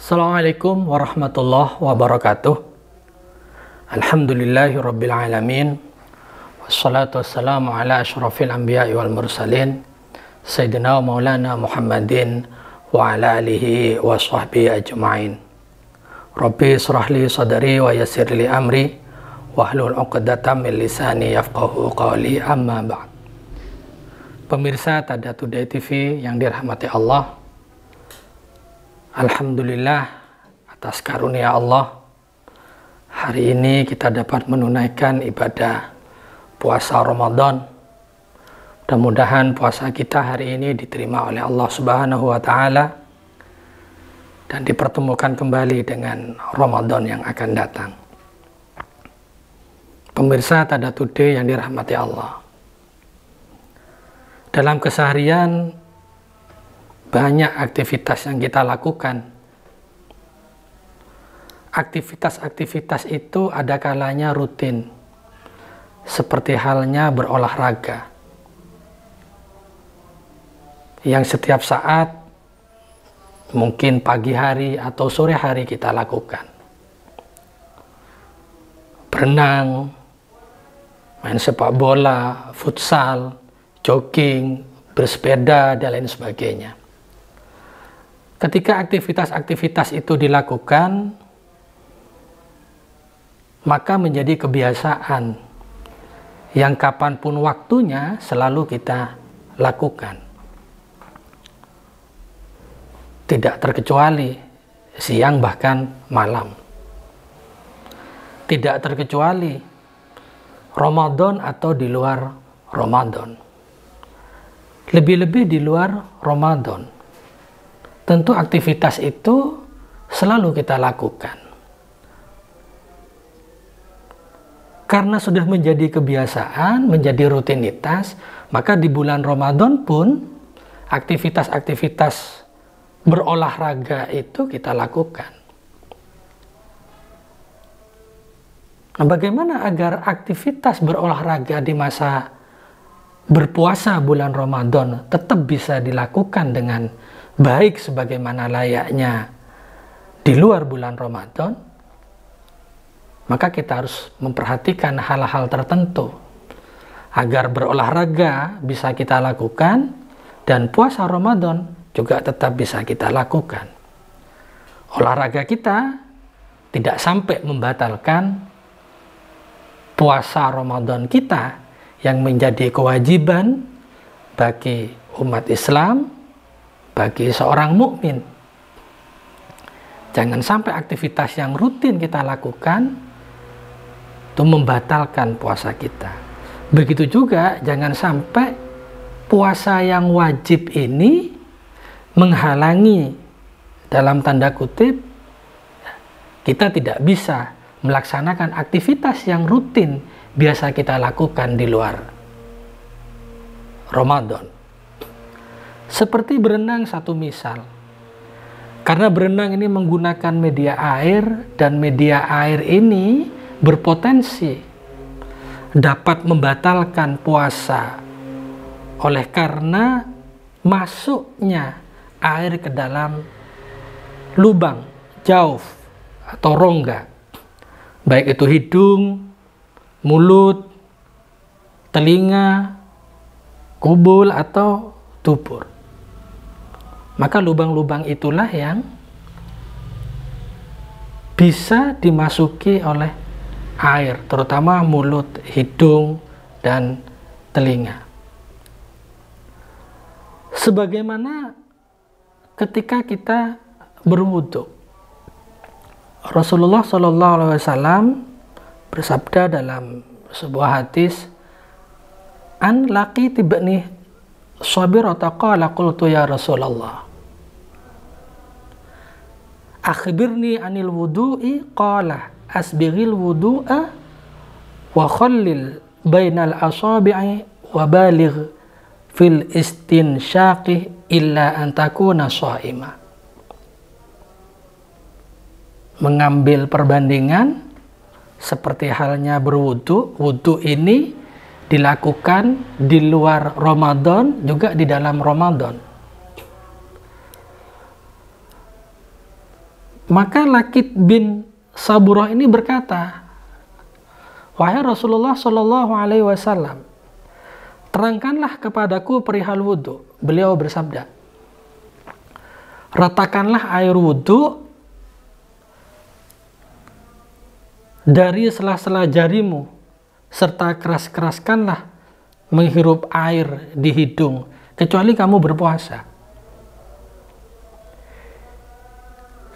Assalamualaikum warahmatullahi wabarakatuh. Alhamdulillahi rabbil alamin. Wassalatu wassalamu ala asyrafil anbiya'i wal mursalin Sayyidina wa maulana Muhammadin wa ala alihi wa sahbihi ajma'in. Rabbi israh li sadri wa yassir li amri wahlul 'uqdatam min lisani yafqahu qawli, amma ba'd. Pemirsa Tada Today TV yang dirahmati Allah, alhamdulillah atas karunia Allah, hari ini kita dapat menunaikan ibadah puasa Ramadan. Mudah-mudahan puasa kita hari ini diterima oleh Allah Subhanahu wa Ta'ala dan dipertemukan kembali dengan Ramadan yang akan datang. Pemirsa Tada Today yang dirahmati Allah, dalam keseharian banyak aktivitas yang kita lakukan. Aktivitas-aktivitas itu ada kalanya rutin, seperti halnya berolahraga, yang setiap saat, mungkin pagi hari atau sore hari kita lakukan. Berenang, main sepak bola, futsal, jogging, bersepeda, dan lain sebagainya. Ketika aktivitas-aktivitas itu dilakukan, maka menjadi kebiasaan yang kapanpun waktunya selalu kita lakukan. Tidak terkecuali siang bahkan malam. Tidak terkecuali Ramadan atau di luar Ramadan. Lebih-lebih di luar Ramadan. Tentu aktivitas itu selalu kita lakukan. Karena sudah menjadi kebiasaan, menjadi rutinitas, maka di bulan Ramadan pun aktivitas-aktivitas berolahraga itu kita lakukan. Nah, bagaimana agar aktivitas berolahraga di masa berpuasa bulan Ramadan tetap bisa dilakukan dengan baik sebagaimana layaknya di luar bulan Ramadan? Maka kita harus memperhatikan hal-hal tertentu agar berolahraga bisa kita lakukan dan puasa Ramadan juga tetap bisa kita lakukan. Olahraga kita tidak sampai membatalkan puasa Ramadan kita yang menjadi kewajiban bagi umat Islam, bagi seorang mukmin. Jangan sampai aktivitas yang rutin kita lakukan itu membatalkan puasa kita. Begitu juga jangan sampai puasa yang wajib ini menghalangi, dalam tanda kutip, kita tidak bisa melaksanakan aktivitas yang rutin biasa kita lakukan di luar Ramadan. Seperti berenang satu misal. Karena berenang ini menggunakan media air, dan media air ini berpotensi dapat membatalkan puasa oleh karena masuknya air ke dalam lubang, jauf atau rongga, baik itu hidung, mulut, telinga, kubul, atau dubur. Maka lubang-lubang itulah yang bisa dimasuki oleh air, terutama mulut, hidung, dan telinga. Sebagaimana ketika kita berwudu, Rasulullah SAW bersabda dalam sebuah hadis, an laqi tibni sabirata qala qultu ya Rasulullah akhbirni anil wudu'i qala asbighil wudu'a wa khallil bainal asabi'i wa baligh fil istinsyaqi illa an takuna sha'ima. Mengambil perbandingan seperti halnya berwudu. Wudu ini dilakukan di luar Ramadan juga di dalam Ramadan. Maka Lakit bin Saburah ini berkata, "Wahai Rasulullah Shallallahu Alaihi Wasallam, terangkanlah kepadaku perihal wudhu." Beliau bersabda, "Ratakanlah air wudhu dari sela-sela jarimu, serta keras-keraskanlah menghirup air di hidung, kecuali kamu berpuasa."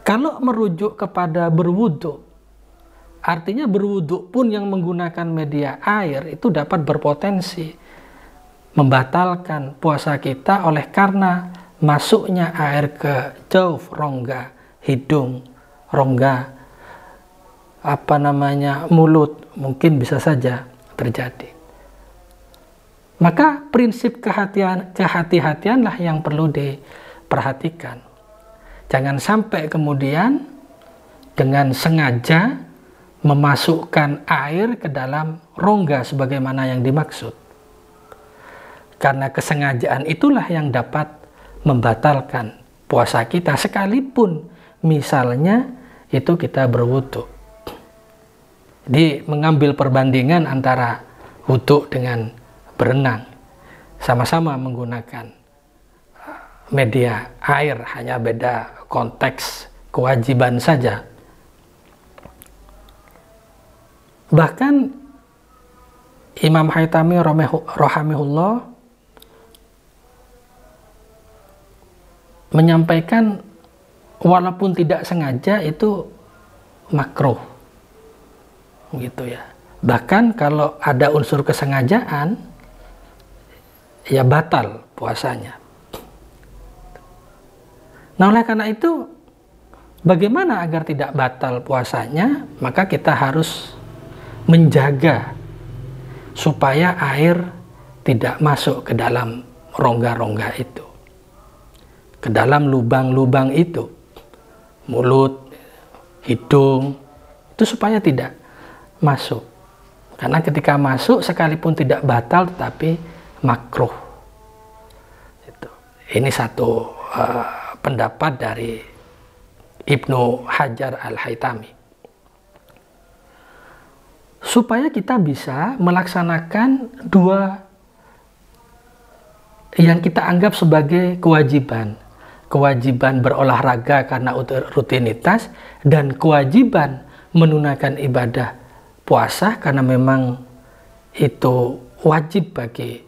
Kalau merujuk kepada berwudhu, artinya berwudhu pun yang menggunakan media air itu dapat berpotensi membatalkan puasa kita oleh karena masuknya air ke jauf, rongga hidung, rongga mulut, mungkin bisa saja terjadi. Maka prinsip kehati-hatianlah yang perlu diperhatikan. Jangan sampai kemudian dengan sengaja memasukkan air ke dalam rongga sebagaimana yang dimaksud. Karena kesengajaan itulah yang dapat membatalkan puasa kita, sekalipun misalnya itu kita berwudu. Jadi mengambil perbandingan antara wudu dengan berenang, sama-sama menggunakan media air, hanya beda konteks kewajiban saja. Bahkan Imam Haytami rahimahullah menyampaikan walaupun tidak sengaja itu makruh, gitu ya. Bahkan kalau ada unsur kesengajaan, ya batal puasanya. Nah, oleh karena itu, bagaimana agar tidak batal puasanya? Maka kita harus menjaga supaya air tidak masuk ke dalam rongga-rongga itu, ke dalam lubang-lubang itu, mulut, hidung, itu supaya tidak masuk. Karena ketika masuk, sekalipun tidak batal, tetapi makruh. Ini satu pendapat dari Ibnu Hajar Al-Haytami. Supaya kita bisa melaksanakan dua yang kita anggap sebagai kewajiban. Kewajiban berolahraga karena rutinitas, dan kewajiban menunaikan ibadah puasa karena memang itu wajib bagi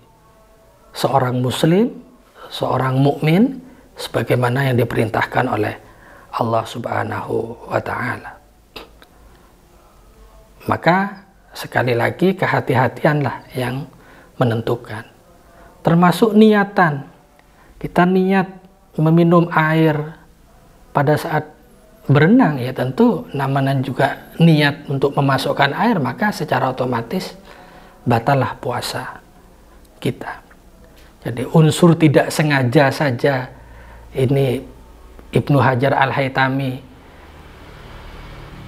seorang muslim, seorang mukmin, sebagaimana yang diperintahkan oleh Allah Subhanahu wa Ta'ala. Maka sekali lagi kehati-hatianlah yang menentukan, termasuk niatan. Kita niat meminum air pada saat berenang, ya tentu namanya juga niat untuk memasukkan air, maka secara otomatis batallah puasa kita. Jadi unsur tidak sengaja saja ini Ibnu Hajar Al-Haytami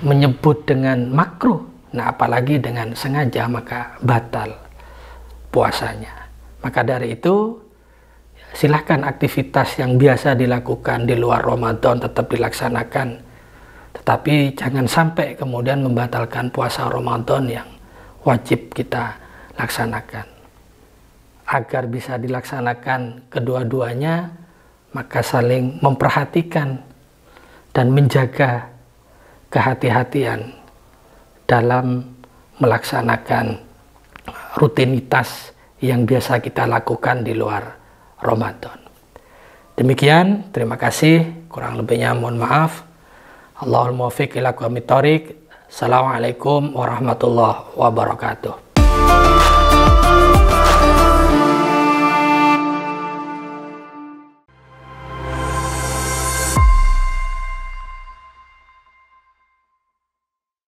menyebut dengan makruh. Nah, apalagi dengan sengaja, maka batal puasanya. Maka dari itu, silahkan aktivitas yang biasa dilakukan di luar Ramadan tetap dilaksanakan, tetapi jangan sampai kemudian membatalkan puasa Ramadan yang wajib kita laksanakan. Agar bisa dilaksanakan kedua-duanya, maka saling memperhatikan dan menjaga kehati-hatian dalam melaksanakan rutinitas yang biasa kita lakukan di luar Ramadan. Demikian, terima kasih. Kurang lebihnya mohon maaf. Allahul muwaffiq ila aqwamit thoriq. Assalamualaikum warahmatullahi wabarakatuh.